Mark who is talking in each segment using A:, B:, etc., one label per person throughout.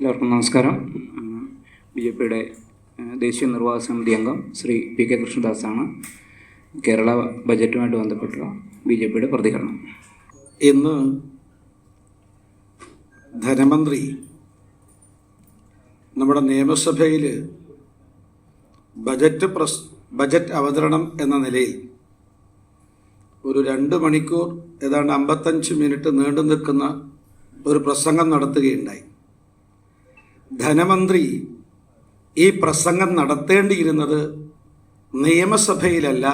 A: എല്ലാവർക്കും നമസ്കാരം. B J പിയുടെ ദേശീയ നിർവാഹക സമിതി അംഗം ശ്രീ പി കെ കൃഷ്ണദാസാണ്. കേരള ബജറ്റുമായിട്ട് ബന്ധപ്പെട്ടുള്ള ബി ജെ പിയുടെ പ്രതികരണം.
B: ഇന്ന് ധനമന്ത്രി നമ്മുടെ നിയമസഭയിൽ ബജറ്റ് അവതരണം എന്ന നിലയിൽ ഒരു 2 മണിക്കൂർ ഏതാണ്ട് 55 മിനിറ്റ് നീണ്ടു നിൽക്കുന്ന ഒരു പ്രസംഗം നടത്തുകയുണ്ടായി. ധനമന്ത്രി ഈ പ്രസംഗം നടത്തേണ്ടിയിരുന്നത് നിയമസഭയിലല്ല,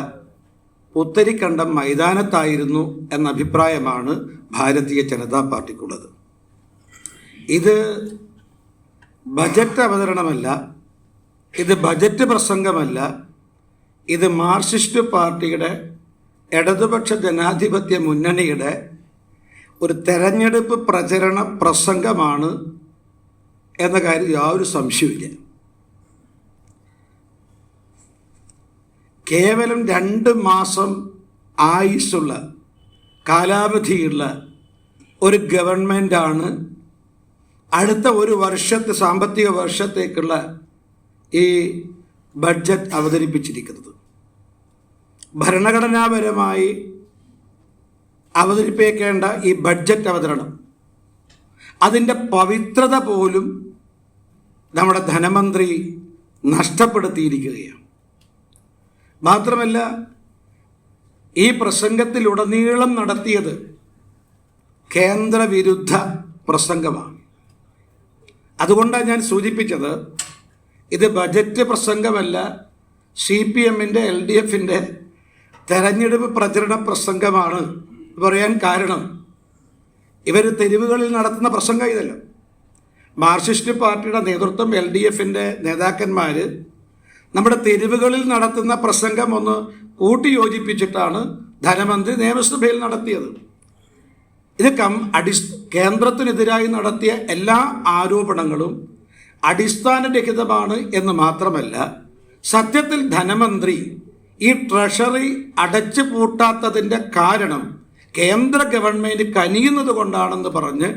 B: പുത്തരിക്കണ്ടം മൈതാനത്തായിരുന്നു എന്ന അഭിപ്രായമാണ് ഭാരതീയ ജനതാ പാർട്ടിക്കുള്ളത്. ഇത് ബജറ്റ് അവതരണമല്ല, ഇത് ബജറ്റ് പ്രസംഗമല്ല, ഇത് മാർക്സിസ്റ്റ് പാർട്ടിയുടെ ഇടതുപക്ഷ ജനാധിപത്യ മുന്നണിയുടെ ഒരു തെരഞ്ഞെടുപ്പ് പ്രചരണ പ്രസംഗമാണ് എന്ന കാര്യം യാതൊരു സംശയമില്ല. കേവലം 2 മാസം ആയുസ്സുള്ള കാലാവധിയുള്ള ഒരു ഗവൺമെൻറ്റാണ് അടുത്ത ഒരു സാമ്പത്തിക വർഷത്തേക്കുള്ള ഈ ബഡ്ജറ്റ് അവതരിപ്പിച്ചിരിക്കുന്നത്. ഭരണഘടനാപരമായി അവതരിപ്പിക്കേണ്ട ഈ ബഡ്ജറ്റ് അവതരണം, അതിൻ്റെ പവിത്രത പോലും നമ്മുടെ ധനമന്ത്രി നഷ്ടപ്പെടുത്തിയിരിക്കുകയാണ്. മാത്രമല്ല, ഈ പ്രസംഗത്തിലുടനീളം നടത്തിയത് കേന്ദ്രവിരുദ്ധ പ്രസംഗമാണ്. അതുകൊണ്ടാണ് ഞാൻ സൂചിപ്പിച്ചത്, ഇത് ബജറ്റ് പ്രസംഗമല്ല, CPM-ൻ്റെ LDF-ൻ്റെ തെരഞ്ഞെടുപ്പ് പ്രചരണ പ്രസംഗമാണ് പറയാൻ കാരണം, ഇവർ തെരുവുകളിൽ നടത്തുന്ന പ്രസംഗം ഇതല്ല. മാർക്സിസ്റ്റ് പാർട്ടിയുടെ നേതൃത്വം, LDF-ൻ്റെ നേതാക്കന്മാർ നമ്മുടെ തെരുവുകളിൽ നടത്തുന്ന പ്രസംഗം ഒന്ന് കൂട്ടിയോജിപ്പിച്ചിട്ടാണ് ധനമന്ത്രി നിയമസഭയിൽ നടത്തിയത്. ഇത് കേന്ദ്രത്തിനെതിരായി നടത്തിയ എല്ലാ ആരോപണങ്ങളും അടിസ്ഥാനരഹിതമാണ് എന്ന് മാത്രമല്ല, സത്യത്തിൽ ധനമന്ത്രി ഈ ട്രഷറി അടച്ചു പൂട്ടാത്തതിൻ്റെ കാരണം കേന്ദ്ര ഗവൺമെൻറ് കനിയുന്നത് കൊണ്ടാണെന്ന് പറഞ്ഞ്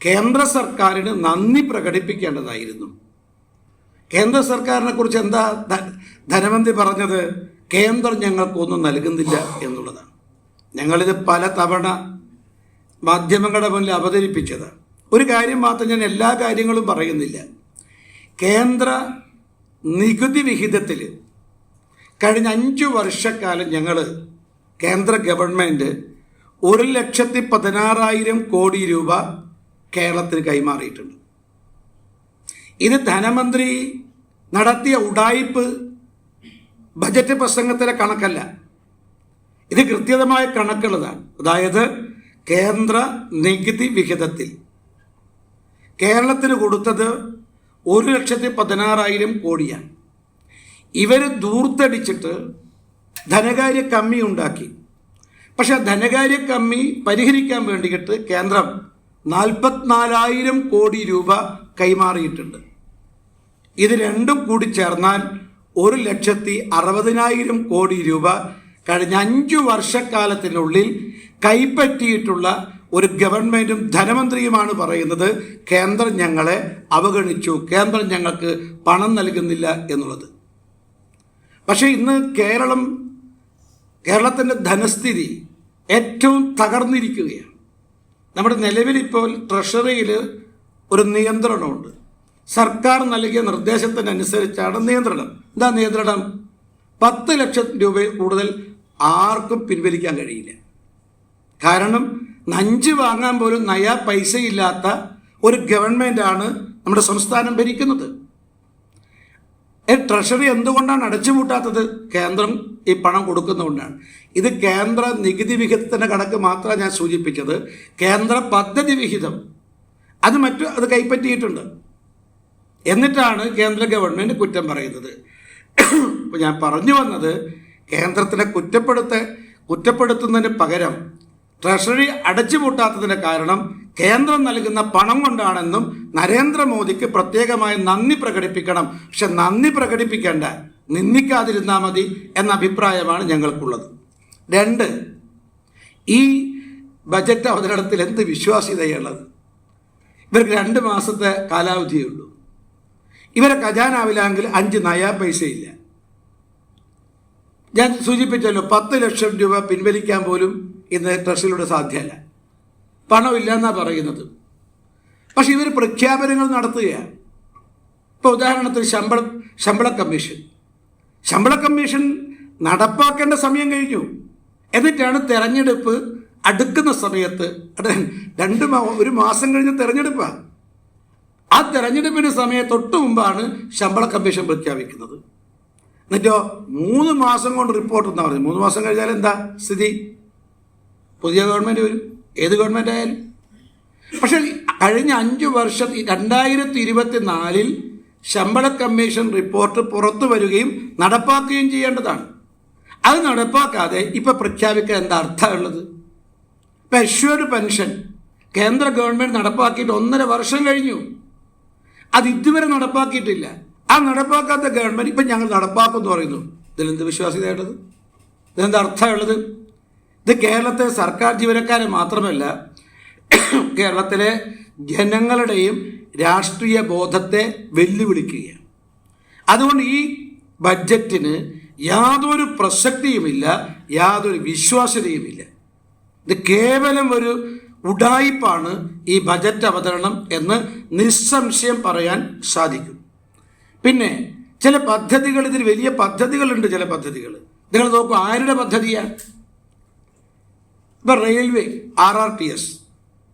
B: കേന്ദ്ര സർക്കാരിന് നന്ദി പ്രകടിപ്പിക്കേണ്ടതായിരുന്നു. കേന്ദ്ര സർക്കാരിനെ കുറിച്ച് എന്താ ധനമന്ത്രി പറഞ്ഞത്? കേന്ദ്രം ഞങ്ങൾക്കൊന്നും നൽകുന്നില്ല എന്നുള്ളതാണ്. ഞങ്ങളിത് പല തവണ മാധ്യമങ്ങളുടെ മുന്നിൽ അവതരിപ്പിച്ചത്. ഒരു കാര്യം മാത്രം, ഞാൻ എല്ലാ കാര്യങ്ങളും പറയുന്നില്ല. കേന്ദ്ര നികുതി വിഹിതത്തിൽ കഴിഞ്ഞ 5 വർഷക്കാലം ഞങ്ങൾ കേന്ദ്ര ഗവൺമെൻറ് 1,16,000 കോടി രൂപ കേരളത്തിന് കൈമാറിയിട്ടുണ്ട്. ഇത് ധനമന്ത്രി നടത്തിയ ഉഡായിപ്പ് ബജറ്റ് പ്രസംഗത്തിലെ കണക്കല്ല, ഇത് കൃത്യമായ കണക്കുള്ളതാണ്. അതായത് കേന്ദ്ര നികുതി വിഹിതത്തിൽ കേരളത്തിന് കൊടുത്തത് 1,16,000 കോടിയാണ്. ഇവർ ദൂർത്തടിച്ചിട്ട് ധനകാര്യ കമ്മി ഉണ്ടാക്കി. പക്ഷെ ധനകാര്യ കമ്മി പരിഹരിക്കാൻ വേണ്ടിയിട്ട് കേന്ദ്രം 44,000 കോടി രൂപ കൈമാറിയിട്ടുണ്ട്. ഇത് രണ്ടും കൂടി ചേർന്നാൽ 1,60,000 കോടി രൂപ കഴിഞ്ഞ 5 വർഷക്കാലത്തിനുള്ളിൽ കൈപ്പറ്റിയിട്ടുള്ള ഒരു ഗവൺമെൻറ്റും ധനമന്ത്രിയുമാണ് പറയുന്നത് കേന്ദ്രം ഞങ്ങളെ അവഗണിച്ചു, കേന്ദ്രം ഞങ്ങൾക്ക് പണം നൽകുന്നില്ല എന്നുള്ളത്. പക്ഷേ ഇന്ന് കേരളത്തിൻ്റെ ധനസ്ഥിതി ഏറ്റവും തകർന്നിരിക്കുകയാണ്. നമ്മുടെ നിലവിലിപ്പോൾ ട്രഷറിയിൽ ഒരു നിയന്ത്രണമുണ്ട്. സർക്കാർ നൽകിയ നിർദ്ദേശത്തിനനുസരിച്ചാണ് നിയന്ത്രണം. എന്താ നിയന്ത്രണം? 10 ലക്ഷം രൂപയിൽ കൂടുതൽ ആർക്കും പിൻവലിക്കാൻ കഴിയില്ല. കാരണം നഞ്ച് വാങ്ങാൻ പോലും നയാ പൈസയില്ലാത്ത ഒരു ഗവൺമെൻറ്റാണ് നമ്മുടെ സംസ്ഥാനം ഭരിക്കുന്നത്. ട്രഷറി എന്തുകൊണ്ടാണ് അടച്ചുപൂട്ടാത്തത്? കേന്ദ്രം ഈ പണം കൊടുക്കുന്നതുകൊണ്ടാണ്. ഇത് കേന്ദ്ര നികുതി വിഹിതത്തിൻ്റെ കണക്ക് മാത്രമാണ് ഞാൻ സൂചിപ്പിച്ചത്. കേന്ദ്ര പദ്ധതി വിഹിതം അത് കൈപ്പറ്റിയിട്ടുണ്ട്. എന്നിട്ടാണ് കേന്ദ്ര ഗവൺമെൻറ് കുറ്റം പറയുന്നത്. അപ്പോൾ ഞാൻ പറഞ്ഞു വന്നത്, കേന്ദ്രത്തിനെ കുറ്റപ്പെടുത്തുന്നതിന് പകരം ട്രഷറി അടച്ചുപൂട്ടാത്തതിൻ്റെ കാരണം കേന്ദ്രം നൽകുന്ന പണം കൊണ്ടാണെന്നും നരേന്ദ്രമോദിക്ക് പ്രത്യേകമായി നന്ദി പ്രകടിപ്പിക്കണം. പക്ഷെ നന്ദി പ്രകടിപ്പിക്കേണ്ട, നിന്ദിക്കാതിരുന്നാൽ മതി എന്ന അഭിപ്രായമാണ് ഞങ്ങൾക്കുള്ളത്. 2, ഈ ബജറ്റ് അവതരണത്തിൽ എന്ത് വിശ്വാസ്യതയുള്ളത്? ഇവർക്ക് 2 മാസത്തെ കാലാവധിയേ ഉള്ളൂ. ഇവരെ ഖജാനാവിലാണെങ്കിൽ 5 നയാ പൈസയില്ല. ഞാൻ സൂചിപ്പിച്ചല്ലോ, 10 ലക്ഷം രൂപ പിൻവലിക്കാൻ പോലും ഇന്ന് ട്രഷറിയിലൂടെ സാധ്യമല്ല. പണമില്ല എന്നാണ് പറയുന്നത്. പക്ഷെ ഇവർ പ്രഖ്യാപനങ്ങൾ നടത്തുകയാണ്. ഇപ്പോൾ ഉദാഹരണത്തിന് ശമ്പള കമ്മീഷൻ നടപ്പാക്കേണ്ട സമയം കഴിഞ്ഞു. എന്നിട്ടാണ് തെരഞ്ഞെടുപ്പ് അടുക്കുന്ന സമയത്ത്, 1 മാസം കഴിഞ്ഞ് തെരഞ്ഞെടുപ്പാണ്. ആ തെരഞ്ഞെടുപ്പിൻ്റെ സമയത്ത് തൊട്ട് മുമ്പാണ് ശമ്പള കമ്മീഷൻ പ്രഖ്യാപിക്കുന്നത്. എന്നിട്ടോ 3 മാസം കൊണ്ട് റിപ്പോർട്ട് എന്നാ പറഞ്ഞു. 3 മാസം കഴിഞ്ഞാൽ എന്താ സ്ഥിതി? പുതിയ ഗവൺമെൻറ് വരും, ഏത് ഗവൺമെൻറ് ആയാലും. പക്ഷെ കഴിഞ്ഞ 5 വർഷം 2024 ശമ്പള കമ്മീഷൻ റിപ്പോർട്ട് പുറത്തു വരികയും നടപ്പാക്കുകയും ചെയ്യേണ്ടതാണ്. അത് നടപ്പാക്കാതെ ഇപ്പം പ്രഖ്യാപിക്കാൻ എന്താ അർത്ഥമുള്ളത്? ഇപ്പം അഷ്വേർഡ് പെൻഷൻ കേന്ദ്ര ഗവൺമെൻറ് നടപ്പാക്കിയിട്ട് 1.5 വർഷം കഴിഞ്ഞു. അത് ഇതുവരെ നടപ്പാക്കിയിട്ടില്ല. ആ നടപ്പാക്കാത്ത ഗവൺമെൻറ് ഇപ്പം ഞങ്ങൾ നടപ്പാക്കുമെന്ന് പറയുന്നു. ഇതിലെന്ത് വിശ്വാസ്യതയുള്ളത്? ഇതെന്താ അർത്ഥമുള്ളത്? ഇത് കേരളത്തെ സർക്കാർ ജീവനക്കാരെ മാത്രമല്ല, കേരളത്തിലെ ജനങ്ങളുടെയും രാഷ്ട്രീയ ബോധത്തെ വെല്ലുവിളിക്കുകയാണ്. അതുകൊണ്ട് ഈ ബഡ്ജറ്റിന് യാതൊരു പ്രസക്തിയുമില്ല, യാതൊരു വിശ്വാസ്യതയുമില്ല. ഇത് കേവലം ഒരു ഉഡായിപ്പാണ് ഈ ബജറ്റ് അവതരണം എന്ന് നിസ്സംശയം പറയാൻ സാധിക്കും. പിന്നെ ചില പദ്ധതികൾ, ഇതിൽ വലിയ പദ്ധതികളുണ്ട്. ചില പദ്ധതികൾ നിങ്ങൾ നോക്കൂ, ആരുടെ പദ്ധതിയാണ്? ഇപ്പം റെയിൽവേ RRTS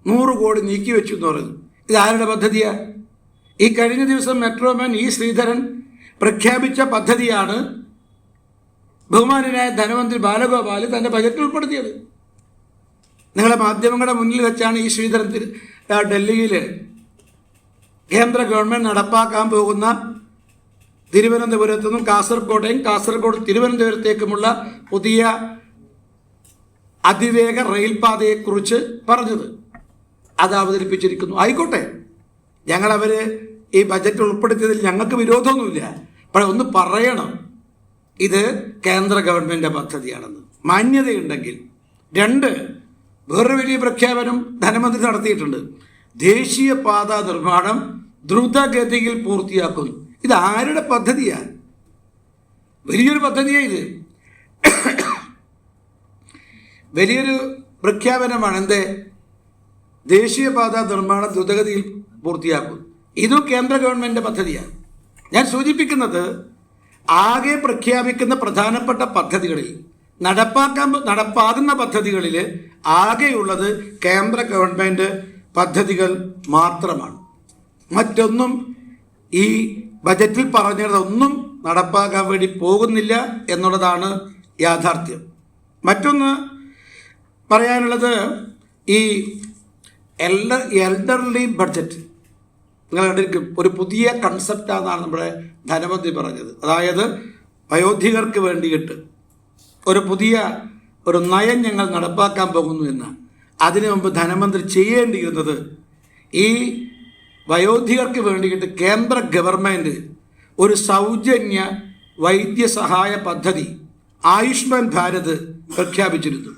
B: 100 കോടി നീക്കി വെച്ചു എന്ന് പറയുന്നു. ഇത് ആരുടെ പദ്ധതിയാണ്? ഈ കഴിഞ്ഞ ദിവസം മെട്രോമാൻ E. ശ്രീധരൻ പ്രഖ്യാപിച്ച പദ്ധതിയാണ് ബഹുമാനനായ ധനമന്ത്രി ബാലഗോപാൽ തൻ്റെ ബജറ്റിൽ ഉൾപ്പെടുത്തിയത്. നിങ്ങളെ മാധ്യമങ്ങളുടെ മുന്നിൽ വെച്ചാണ് E. ശ്രീധരൻ ഡൽഹിയിൽ കേന്ദ്ര ഗവൺമെൻറ് നടപ്പാക്കാൻ പോകുന്ന തിരുവനന്തപുരത്തു നിന്നും കാസർഗോഡ് തിരുവനന്തപുരത്തേക്കുമുള്ള പുതിയ അതിവേഗ റെയിൽപാതയെക്കുറിച്ച് പറഞ്ഞത്. അത് അവതരിപ്പിച്ചിരിക്കുന്നു. ആയിക്കോട്ടെ, ഞങ്ങളവർ ഈ ബജറ്റ് ഉൾപ്പെടുത്തിയതിൽ ഞങ്ങൾക്ക് വിരോധമൊന്നുമില്ല. പക്ഷെ ഒന്ന് പറയണം, ഇത് കേന്ദ്ര ഗവൺമെൻറ് പദ്ധതിയാണെന്ന്. മാന്യതയുണ്ടെങ്കിൽ. 2, വേറൊരു വലിയ പ്രഖ്യാപനം ധനമന്ത്രി നടത്തിയിട്ടുണ്ട്. ദേശീയപാത നിർമ്മാണം ദ്രുതഗതിയിൽ പൂർത്തിയാക്കുന്നു. ഇത് ആരുടെ പദ്ധതിയാണ്? വലിയൊരു പദ്ധതിയാണ് ഇത്. വലിയൊരു പ്രഖ്യാപനമാണ്. എന്തേ? ദേശീയപാത നിർമ്മാണം ദ്രുതഗതിയിൽ പൂർത്തിയാക്കും. ഇതും കേന്ദ്ര ഗവൺമെൻറ് പദ്ധതിയാണ്. ഞാൻ സൂചിപ്പിക്കുന്നത്, ആകെ പ്രഖ്യാപിക്കുന്ന പ്രധാനപ്പെട്ട പദ്ധതികളിൽ നടപ്പാകുന്ന പദ്ധതികളിൽ ആകെയുള്ളത് കേന്ദ്ര ഗവൺമെൻറ് പദ്ധതികൾ മാത്രമാണ്. മറ്റൊന്നും ഈ ബജറ്റിൽ പറഞ്ഞതൊന്നും നടപ്പാക്കാൻ വേണ്ടി പോകുന്നില്ല എന്നുള്ളതാണ് യാഥാർത്ഥ്യം. മറ്റൊന്ന് പറയാനുള്ളത്, ഈ എൽഡർലി ബഡ്ജറ്റ് നിങ്ങൾ കണ്ടിരിക്കും. ഒരു പുതിയ കൺസെപ്റ്റാണെന്നാണ് നമ്മുടെ ധനമന്ത്രി പറഞ്ഞത്. അതായത് വയോധികർക്ക് വേണ്ടിയിട്ട് ഒരു പുതിയ നയം ഞങ്ങൾ നടപ്പാക്കാൻ പോകുന്നു എന്ന്. അതിനു മുമ്പ് ധനമന്ത്രി ചെയ്യേണ്ടിയിരുന്നത്, ഈ വയോധികർക്ക് വേണ്ടിയിട്ട് കേന്ദ്ര ഗവൺമെൻറ് ഒരു സൗജന്യ വൈദ്യസഹായ പദ്ധതി ആയുഷ്മാൻ ഭാരത് പ്രഖ്യാപിച്ചിരുന്നു.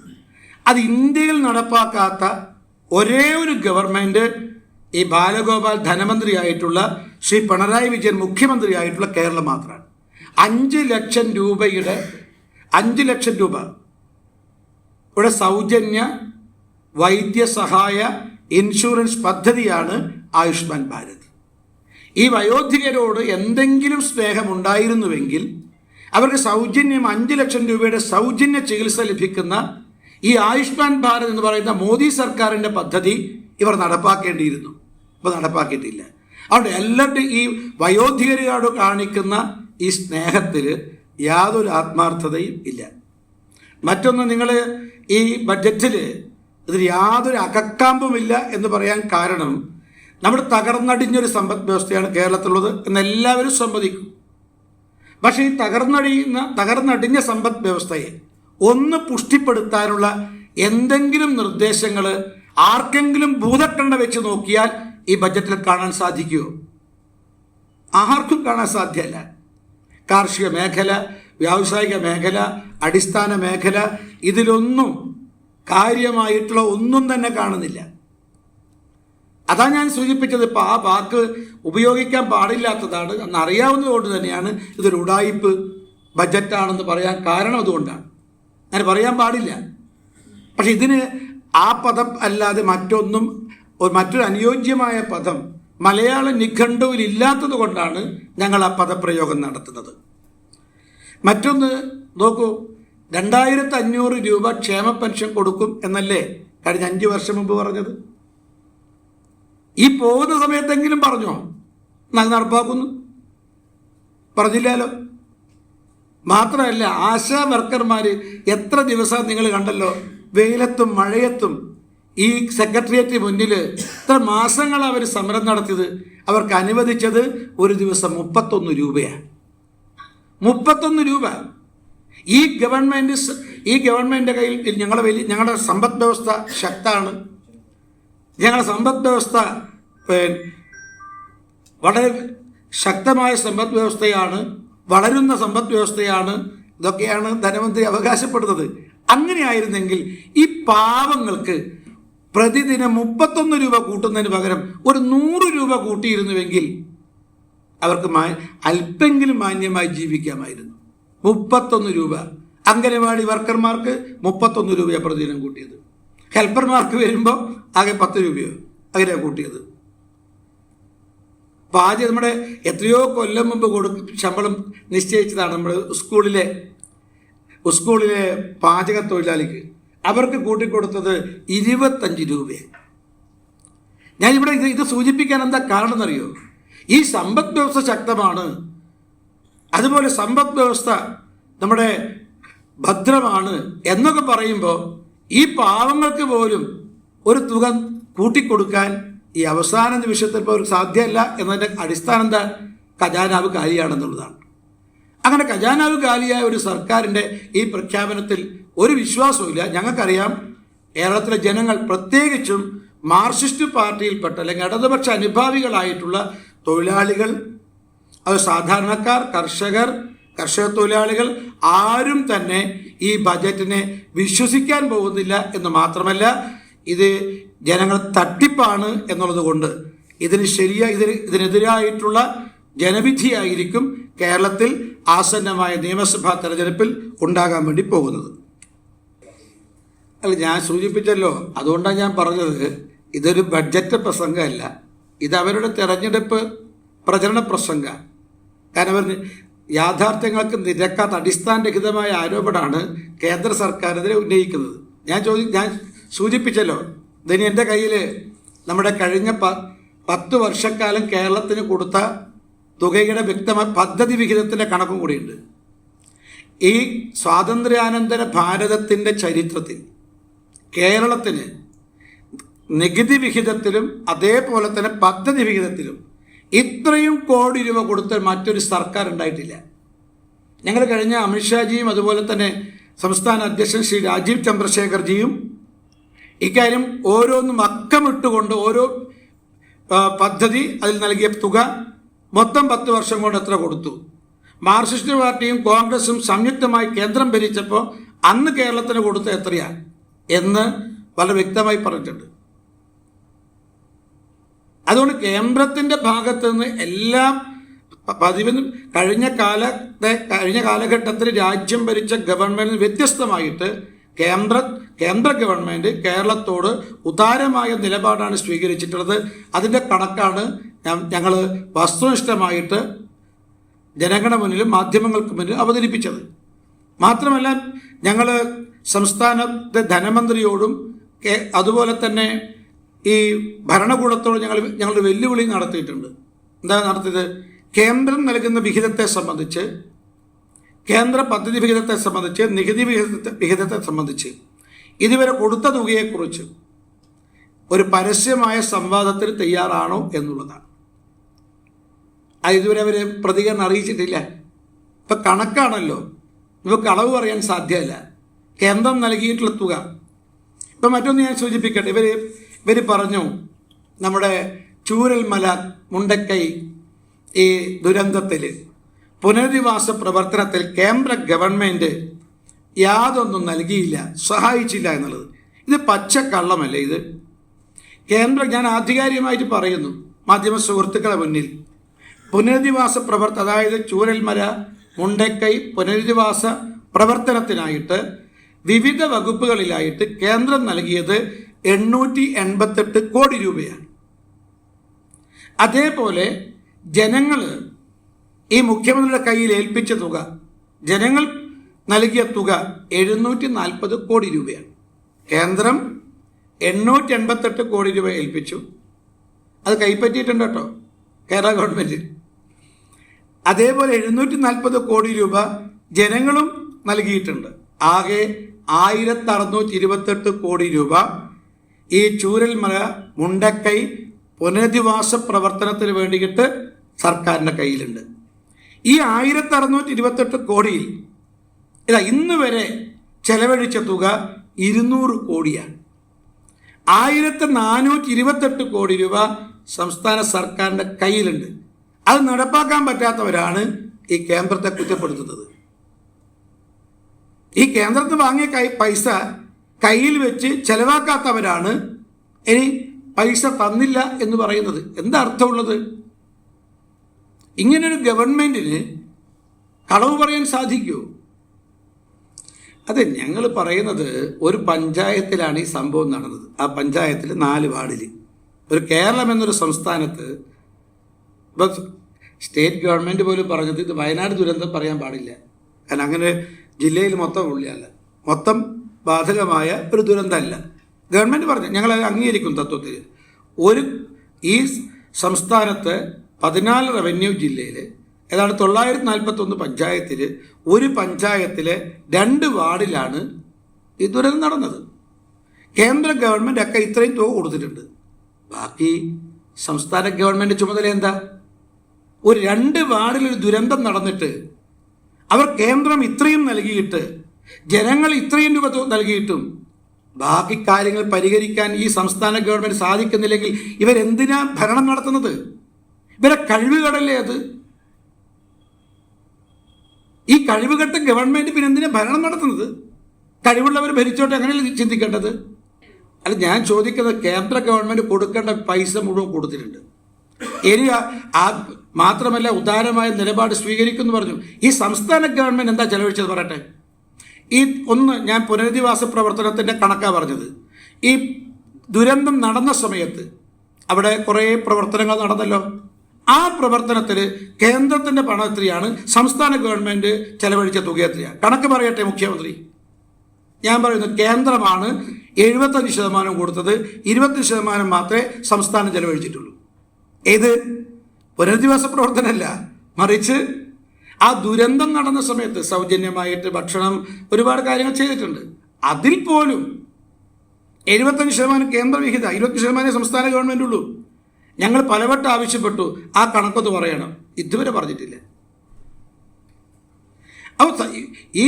B: അത് ഇന്ത്യയിൽ നടപ്പാക്കാത്ത ഒരേ ഒരു ഗവൺമെൻറ് ഈ ബാലഗോപാൽ ധനമന്ത്രിയായിട്ടുള്ള ശ്രീ പിണറായി വിജയൻ മുഖ്യമന്ത്രിയായിട്ടുള്ള കേരളം മാത്രമാണ്. 5 ലക്ഷം രൂപയുടെ 5 ലക്ഷം രൂപ ഇവിടെ സൗജന്യ വൈദ്യസഹായ ഇൻഷുറൻസ് പദ്ധതിയാണ് ആയുഷ്മാൻ ഭാരത്. ഈ വയോധികരോട് എന്തെങ്കിലും സ്നേഹമുണ്ടായിരുന്നുവെങ്കിൽ അവർക്ക് സൗജന്യം 5 ലക്ഷം രൂപയുടെ സൗജന്യ ചികിത്സ ലഭിക്കുന്ന ഈ ആയുഷ്മാൻ ഭാരത് എന്ന് പറയുന്ന മോദി സർക്കാരിൻ്റെ പദ്ധതി ഇവർ നടപ്പാക്കേണ്ടിയിരുന്നു. അപ്പോൾ നടപ്പാക്കിയിട്ടില്ല. അതുകൊണ്ട് എല്ലാവരുടെയും ഈ വയോധികരോട് കാണിക്കുന്ന ഈ സ്നേഹത്തിൽ യാതൊരു ആത്മാർത്ഥതയും ഇല്ല. മറ്റൊന്ന്, നിങ്ങൾ ഈ ബഡ്ജറ്റിൽ ഇതിൽ യാതൊരു അകക്കാമ്പുമില്ല എന്ന് പറയാൻ കാരണം, നമ്മുടെ തകർന്നടിഞ്ഞൊരു സമ്പദ് വ്യവസ്ഥയാണ് കേരളത്തിലുള്ളത് എന്നെല്ലാവരും സമ്മതിക്കും. പക്ഷേ ഈ തകർന്നടിഞ്ഞ സമ്പദ് വ്യവസ്ഥയെ ഒന്ന് പുഷ്ടിപ്പെടുത്താനുള്ള എന്തെങ്കിലും നിർദ്ദേശങ്ങൾ ആർക്കെങ്കിലും ഭൂതക്കണ്ണ വെച്ച് നോക്കിയാൽ ഈ ബജറ്റിൽ കാണാൻ സാധിക്കുമോ? ആർക്കും കാണാൻ സാധ്യമല്ല. കാർഷിക മേഖല, വ്യാവസായിക മേഖല, അടിസ്ഥാന മേഖല, ഇതിലൊന്നും കാര്യമായിട്ടുള്ള ഒന്നും തന്നെ കാണുന്നില്ല. അതാ ഞാൻ സൂചിപ്പിച്ചത്. ഇപ്പോൾ ആ വാക്ക് ഉപയോഗിക്കാൻ പാടില്ലാത്തതാണ് എന്നറിയാവുന്നത് കൊണ്ട് തന്നെയാണ് ഇതൊരു ഉഡായിപ്പ് ബജറ്റാണെന്ന് പറയാൻ കാരണം അതുകൊണ്ടാണ്. അങ്ങനെ പറയാൻ പാടില്ല. പക്ഷെ ഇതിന് ആ പദം അല്ലാതെ മറ്റൊരു അനുയോജ്യമായ പദം മലയാള നിഘണ്ടുവിൽ ഇല്ലാത്തത് കൊണ്ടാണ് ഞങ്ങൾ ആ പദപ്രയോഗം നടത്തുന്നത്. മറ്റൊന്ന് നോക്കൂ, 2500 രൂപ ക്ഷേമ പെൻഷൻ കൊടുക്കും എന്നല്ലേ കഴിഞ്ഞ 5 വർഷം മുമ്പ് പറഞ്ഞത്? ഈ പോകുന്ന സമയത്തെങ്കിലും പറഞ്ഞോ നടപ്പാക്കുന്നു? പറഞ്ഞില്ലല്ലോ. മാത്രമല്ല, ആശാ വർക്കർമാർ എത്ര ദിവസം നിങ്ങൾ കണ്ടല്ലോ, വെയിലത്തും മഴയത്തും ഈ സെക്രട്ടേറിയറ്റ് മുന്നിൽ എത്ര മാസങ്ങൾ അവർ സമരം നടത്തിയത്. അവർക്ക് അനുവദിച്ചത് ഒരു ദിവസം 31 രൂപയാണ്. 31 രൂപ. ഈ ഗവൺമെൻറ് കയ്യിൽ ഞങ്ങളുടെ സമ്പദ് വ്യവസ്ഥ ശക്തമാണ്. ഞങ്ങളുടെ സമ്പദ് വ്യവസ്ഥ വളരെ ശക്തമായ സമ്പദ് വ്യവസ്ഥയാണ്, വളരുന്ന സമ്പദ് വ്യവസ്ഥയാണ്. ഇതൊക്കെയാണ് ധനമന്ത്രി അവകാശപ്പെടുന്നത്. അങ്ങനെയായിരുന്നെങ്കിൽ ഈ പാവങ്ങൾക്ക് പ്രതിദിനം 31 രൂപ കൂട്ടുന്നതിന് പകരം ഒരു 100 രൂപ കൂട്ടിയിരുന്നുവെങ്കിൽ അവർക്ക് അല്പെങ്കിലും മാന്യമായി ജീവിക്കാമായിരുന്നു. 31 രൂപ. അംഗനവാടി വർക്കർമാർക്ക് 31 രൂപയാണ് പ്രതിദിനം കൂട്ടിയത്. ഹെൽപ്പർമാർക്ക് വരുമ്പോൾ ആകെ 10 രൂപയോ അങ്ങനെ കൂട്ടിയത്. നമ്മുടെ എത്രയോ കൊല്ലം മുമ്പ് ശമ്പളം നിശ്ചയിച്ചതാണ്. നമ്മൾ സ്കൂളിലെ പാചക തൊഴിലാളിക്ക് അവർക്ക് കൂട്ടിക്കൊടുത്തത് 25 രൂപയാണ്. ഞാനിവിടെ ഇത് സൂചിപ്പിക്കാൻ എന്താ കാരണം എന്നറിയോ? ഈ സമ്പദ് വ്യവസ്ഥ ശക്തമാണ്, അതുപോലെ സമ്പദ് വ്യവസ്ഥ നമ്മുടെ ഭദ്രമാണ് എന്നൊക്കെ പറയുമ്പോൾ ഈ പാവങ്ങൾക്ക് പോലും ഒരു തുക കൂട്ടിക്കൊടുക്കാൻ ഈ അവസാന നിമിഷത്തിൽ ഇപ്പോൾ ഒരു സാധ്യമല്ല എന്നതിൻ്റെ അടിസ്ഥാനം എന്താ? ഖജാനാവ് കാലിയാണെന്നുള്ളതാണ്. അങ്ങനെ ഖജാനാവ് കാലിയായ ഒരു സർക്കാരിൻ്റെ ഈ പ്രഖ്യാപനത്തിൽ ഒരു വിശ്വാസവുമില്ല. ഞങ്ങൾക്കറിയാം, കേരളത്തിലെ ജനങ്ങൾ, പ്രത്യേകിച്ചും മാർക്സിസ്റ്റ് പാർട്ടിയിൽപ്പെട്ട അല്ലെങ്കിൽ ഇടതുപക്ഷ അനുഭാവികളായിട്ടുള്ള തൊഴിലാളികൾ, അത് സാധാരണക്കാർ, കർഷക തൊഴിലാളികൾ ആരും തന്നെ ഈ ബജറ്റിനെ വിശ്വസിക്കാൻ പോകുന്നില്ല എന്ന് മാത്രമല്ല, ഇത് ജനങ്ങൾ തട്ടിപ്പാണ് എന്നുള്ളത് കൊണ്ട് ഇതിനെതിരായിട്ടുള്ള ജനവിധിയായിരിക്കും കേരളത്തിൽ ആസന്നമായ നിയമസഭാ തെരഞ്ഞെടുപ്പിൽ ഉണ്ടാകാൻ വേണ്ടി പോകുന്നത്. അല്ല, ഞാൻ സൂചിപ്പിച്ചല്ലോ, അതുകൊണ്ടാണ് ഞാൻ പറഞ്ഞത് ഇതൊരു ബഡ്ജറ്റ് പ്രസംഗമല്ല, ഇത് അവരുടെ തെരഞ്ഞെടുപ്പ് പ്രചരണ പ്രസംഗം. കാരണം അവർ യാഥാർത്ഥ്യങ്ങൾക്ക് നിരക്കാത്ത അടിസ്ഥാനരഹിതമായ ആരോപണമാണ് കേന്ദ്ര സർക്കാരിനെതിരെ ഉന്നയിക്കുന്നത്. ഞാൻ സൂചിപ്പിച്ചല്ലോ, ഇതിന് എൻ്റെ കയ്യിൽ നമ്മുടെ കഴിഞ്ഞ 10 വർഷക്കാലം കേരളത്തിന് കൊടുത്ത തുകയുടെ വ്യക്തമായ പദ്ധതി വിഹിതത്തിൻ്റെ കണക്കും കൂടിയുണ്ട്. ഈ സ്വാതന്ത്ര്യാനന്തര ഭാരതത്തിൻ്റെ ചരിത്രത്തിൽ കേരളത്തിന് നികുതി വിഹിതത്തിലും അതേപോലെ തന്നെ പദ്ധതി വിഹിതത്തിലും ഇത്രയും കോടി രൂപ കൊടുത്ത മറ്റൊരു സർക്കാർ ഉണ്ടായിട്ടില്ല. ഞങ്ങൾ കഴിഞ്ഞ അമിത്ഷാജിയും അതുപോലെ തന്നെ സംസ്ഥാന അധ്യക്ഷൻ ശ്രീ രാജീവ് ചന്ദ്രശേഖർജിയും ഇക്കാര്യം ഓരോന്നും അക്കമിട്ടുകൊണ്ട് ഓരോ പദ്ധതി അതിൽ നൽകിയ തുക മൊത്തം 10 വർഷം കൊണ്ട് എത്ര കൊടുത്തു. മാർക്സിസ്റ്റ് പാർട്ടിയും കോൺഗ്രസും സംയുക്തമായി കേന്ദ്രം ഭരിച്ചപ്പോൾ അന്ന് കേരളത്തിന് കൊടുത്ത എത്രയാണ് എന്ന് വളരെ വ്യക്തമായി പറഞ്ഞിട്ടുണ്ട്. അതുകൊണ്ട് കേന്ദ്രത്തിൻ്റെ ഭാഗത്ത് നിന്ന് എല്ലാം പതിവിനും കഴിഞ്ഞ കാലഘട്ടത്തിൽ രാജ്യം ഭരിച്ച ഗവൺമെൻറ്റിന് വ്യത്യസ്തമായിട്ട് കേന്ദ്ര ഗവൺമെൻറ് കേരളത്തോട് ഉദാരമായ നിലപാടാണ് സ്വീകരിച്ചിട്ടുള്ളത്. അതിൻ്റെ കണക്കാണ് ഞങ്ങൾ വസ്തുനിഷ്ഠമായിട്ട് ജനങ്ങളുടെ മുന്നിലും മാധ്യമങ്ങൾക്ക് മുന്നിൽ അവതരിപ്പിച്ചത്. മാത്രമല്ല, ഞങ്ങൾ സംസ്ഥാനത്തെ ധനമന്ത്രിയോടും അതുപോലെ തന്നെ ഈ ഭരണകൂടത്തോട് ഞങ്ങൾ വെല്ലുവിളി നടത്തിയിട്ടുണ്ട്. എന്താ നടത്തിയത്? കേന്ദ്രം നൽകുന്ന വിഹിതത്തെ സംബന്ധിച്ച്, കേന്ദ്ര പദ്ധതി വിഹിതത്തെ സംബന്ധിച്ച്, നികുതി വിഹിതത്തെ സംബന്ധിച്ച് ഇതുവരെ കൊടുത്ത തുകയെക്കുറിച്ച് ഒരു പരസ്യമായ സംവാദത്തിന് തയ്യാറാണോ എന്നുള്ളതാണ്. ഇതുവരെ അവർ പ്രതികരണം അറിയിച്ചിട്ടില്ല. ഇപ്പം കണക്കാണല്ലോ, നമുക്ക് അളവ് പറയാൻ സാധ്യമല്ല. കേന്ദ്രം നൽകിയിട്ടുള്ള തുക. ഇപ്പം മറ്റൊന്ന് ഞാൻ സൂചിപ്പിക്കട്ടെ. ഇവർ പറഞ്ഞു, നമ്മുടെ ചൂരൽമല മുണ്ടക്കൈ ഈ ദുരന്തത്തിൽ പുനരധിവാസ പ്രവർത്തനത്തിൽ കേന്ദ്ര ഗവൺമെൻറ് യാതൊന്നും നൽകിയില്ല, സഹായിച്ചില്ല എന്നുള്ളത്. ഇത് പച്ചക്കള്ളമല്ലേ? കേന്ദ്രം, ഞാൻ ആധികാരികമായിട്ട് പറയുന്നു മാധ്യമ സുഹൃത്തുക്കളെ മുന്നിൽ, പുനരധിവാസ അതായത് ചൂരൽമല മുണ്ടക്കൈ പുനരധിവാസ പ്രവർത്തനത്തിനായിട്ട് വിവിധ വകുപ്പുകളിലായിട്ട് കേന്ദ്രം നൽകിയത് 888 കോടി രൂപയാണ്. അതേപോലെ ജനങ്ങൾ ഈ മുഖ്യമന്ത്രിയുടെ കയ്യിൽ ഏൽപ്പിച്ച തുക, ജനങ്ങൾ നൽകിയ തുക 740 കോടി രൂപയാണ്. കേന്ദ്രം 888 കോടി രൂപ ഏൽപ്പിച്ചു. അത് കൈപ്പറ്റിയിട്ടുണ്ട് കേട്ടോ കേരള ഗവൺമെൻറ്. അതേപോലെ 740 കോടി രൂപ ജനങ്ങളും നൽകിയിട്ടുണ്ട്. ആകെ 1628 കോടി രൂപ ഈ ചൂരൽമല മുണ്ടക്കൈ പുനരധിവാസ പ്രവർത്തനത്തിന് വേണ്ടിയിട്ട് സർക്കാരിൻ്റെ കയ്യിലുണ്ട്. ഈ 1628 കോടിയിൽ ഇന്ന് വരെ ചെലവഴിച്ച തുക 200 കോടിയാണ്. 1428 കോടി രൂപ സംസ്ഥാന സർക്കാരിൻ്റെ കയ്യിലുണ്ട്. അത് നടപ്പാക്കാൻ പറ്റാത്തവരാണ് ഈ കേന്ദ്രത്തെ കുറ്റപ്പെടുത്തുന്നത്. ഈ കേന്ദ്രത്തിൽ വാങ്ങിയ പൈസ കയ്യിൽ വെച്ച് ചെലവാക്കാത്തവരാണ് ഇനി പൈസ തന്നില്ല എന്ന് പറയുന്നത്. എന്താ അർത്ഥമുള്ളത്? ഇങ്ങനൊരു ഗവൺമെൻറ്റിന് കളവ് പറയാൻ സാധിക്കുമോ? അതെ, ഞങ്ങൾ പറയുന്നത് ഒരു പഞ്ചായത്തിലാണ് ഈ സംഭവം നടന്നത്. ആ പഞ്ചായത്തിൽ 4 വാർഡിൽ, ഒരു കേരളം എന്നൊരു സംസ്ഥാനത്ത്, ഇപ്പോൾ സ്റ്റേറ്റ് ഗവൺമെൻറ് പോലും പറഞ്ഞത് ഇത് വയനാട് ദുരന്തം പറയാൻ പാടില്ല, കാരണം അങ്ങനെ ജില്ലയിൽ മൊത്തം ഉള്ളിയല്ല, മൊത്തം ബാധകമായ ഒരു ദുരന്തമല്ല. ഗവൺമെൻറ് പറഞ്ഞു, ഞങ്ങൾ അംഗീകരിക്കും തത്വത്തിൽ. ഈ സംസ്ഥാനത്ത് 14 റവന്യൂ ജില്ലയിൽ ഏതാണ്ട് 941 പഞ്ചായത്തിൽ ഒരു പഞ്ചായത്തിലെ 2 വാർഡിലാണ് ഈ ദുരന്തം നടന്നത്. കേന്ദ്ര ഗവൺമെൻറ് ഒക്കെ ഇത്രയും തുക കൊടുത്തിട്ടുണ്ട്. ബാക്കി സംസ്ഥാന ഗവൺമെൻറ് ചുമതല എന്താ? ഒരു 2 വാർഡിൽ ഒരു ദുരന്തം നടന്നിട്ട് അവർ കേന്ദ്രം ഇത്രയും നൽകിയിട്ട് ജനങ്ങൾ ഇത്രയും രൂപ നൽകിയിട്ടും ബാക്കി കാര്യങ്ങൾ പരിഹരിക്കാൻ ഈ സംസ്ഥാന ഗവൺമെൻറ് സാധിക്കുന്നില്ലെങ്കിൽ ഇവരെന്തിനാ ഭരണം നടത്തുന്നത്? ഇവരെ കഴിവുകേടല്ലേ അത്? ഈ കഴിവുകെട്ട ഗവൺമെൻറ് പിന്നെ എന്തിനാ ഭരണം നടത്തുന്നത്? കഴിവുള്ളവർ ഭരിച്ചോട്ടെ, അങ്ങനെയല്ലേ ചിന്തിക്കേണ്ടത്? അല്ല, ഞാൻ ചോദിക്കുന്നത്, കേന്ദ്ര ഗവൺമെൻറ് കൊടുക്കേണ്ട പൈസ മുഴുവൻ കൊടുത്തിട്ടുണ്ട്. ഇനി മാത്രമല്ല ഉദാരമായ നിലപാട് സ്വീകരിക്കുമെന്ന് പറഞ്ഞു. ഈ സംസ്ഥാന ഗവൺമെൻറ് എന്താ ചെലവഴിച്ചത് പറയട്ടെ. ഞാൻ പുനരധിവാസ പ്രവർത്തനത്തിൻ്റെ കണക്കാണ് പറഞ്ഞത്. ഈ ദുരന്തം നടന്ന സമയത്ത് അവിടെ കുറേ പ്രവർത്തനങ്ങൾ നടന്നല്ലോ. ആ പ്രവർത്തനത്തിൽ കേന്ദ്രത്തിൻ്റെ പണം എത്രയാണ്, സംസ്ഥാന ഗവൺമെൻറ് ചെലവഴിച്ച തുക എത്രയാണ്? കണക്ക് പറയട്ടെ മുഖ്യമന്ത്രി. ഞാൻ പറയുന്നത് കേന്ദ്രമാണ് 75% കൊടുത്തത്, 20% മാത്രമേ സംസ്ഥാനം ചെലവഴിച്ചിട്ടുള്ളൂ. ഏത് പുനരധിവാസ പ്രവർത്തനമല്ല, മറിച്ച് ആ ദുരന്തം നടന്ന സമയത്ത് സൗജന്യമായിട്ട് ഭക്ഷണം, ഒരുപാട് കാര്യങ്ങൾ ചെയ്തിട്ടുണ്ട്. അതിൽ പോലും 75% കേന്ദ്ര വിഹിത, 20% സംസ്ഥാന ഗവൺമെൻറ് ഉള്ളൂ. ഞങ്ങൾ പലവട്ടം ആവശ്യപ്പെട്ടു ആ കണക്കൊന്ന് പറയണം, ഇതുവരെ പറഞ്ഞിട്ടില്ല. അപ്പോൾ ഈ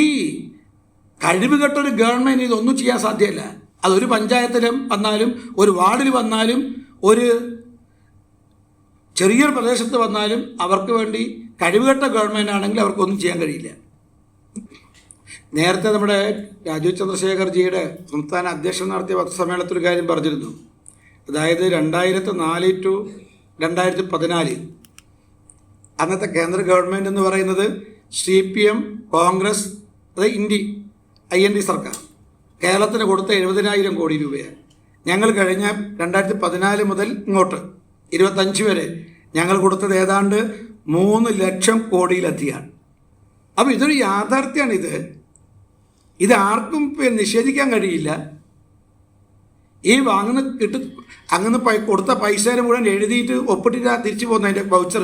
B: കഴിവുകെട്ടൊരു ഗവൺമെൻറ് ഇതൊന്നും ചെയ്യാൻ സാധ്യമല്ല. അതൊരു പഞ്ചായത്തിലും വന്നാലും, ഒരു വാർഡിൽ വന്നാലും, ഒരു ചെറിയൊരു പ്രദേശത്ത് വന്നാലും അവർക്ക് വേണ്ടി കഴിവുകെട്ട ഗവൺമെൻറ് ആണെങ്കിൽ അവർക്കൊന്നും ചെയ്യാൻ കഴിയില്ല. നേരത്തെ നമ്മുടെ രാജീവ് ചന്ദ്രശേഖർജിയുടെ സംസ്ഥാന അധ്യക്ഷൻ നടത്തിയ പത്രസമ്മേളനത്തിൽ ഒരു കാര്യം പറഞ്ഞിരുന്നു. അതായത് 2004 to 2014 അന്നത്തെ കേന്ദ്ര ഗവൺമെൻറ് എന്ന് പറയുന്നത് CPM, കോൺഗ്രസ്, അത് IND സർക്കാർ കേരളത്തിന് കൊടുത്ത 70,000 കോടി രൂപയാണ്. ഞങ്ങൾ കഴിഞ്ഞ 2014 മുതൽ ഇങ്ങോട്ട് 25 വരെ ഞങ്ങൾ കൊടുത്തത് ഏതാണ്ട് 3 ലക്ഷം കോടിയിലധികമാണ്. അപ്പോൾ ഇതൊരു യാഥാർത്ഥ്യമാണ്. ഇത് ആർക്കും നിഷേധിക്കാൻ കഴിയില്ല. ഈ അങ്ങനെ കൊടുത്ത പൈസ മുഴുവൻ എഴുതിയിട്ട് ഒപ്പിട്ടിട്ട് തിരിച്ചു പോകുന്നതിൻ്റെ വൗച്ചർ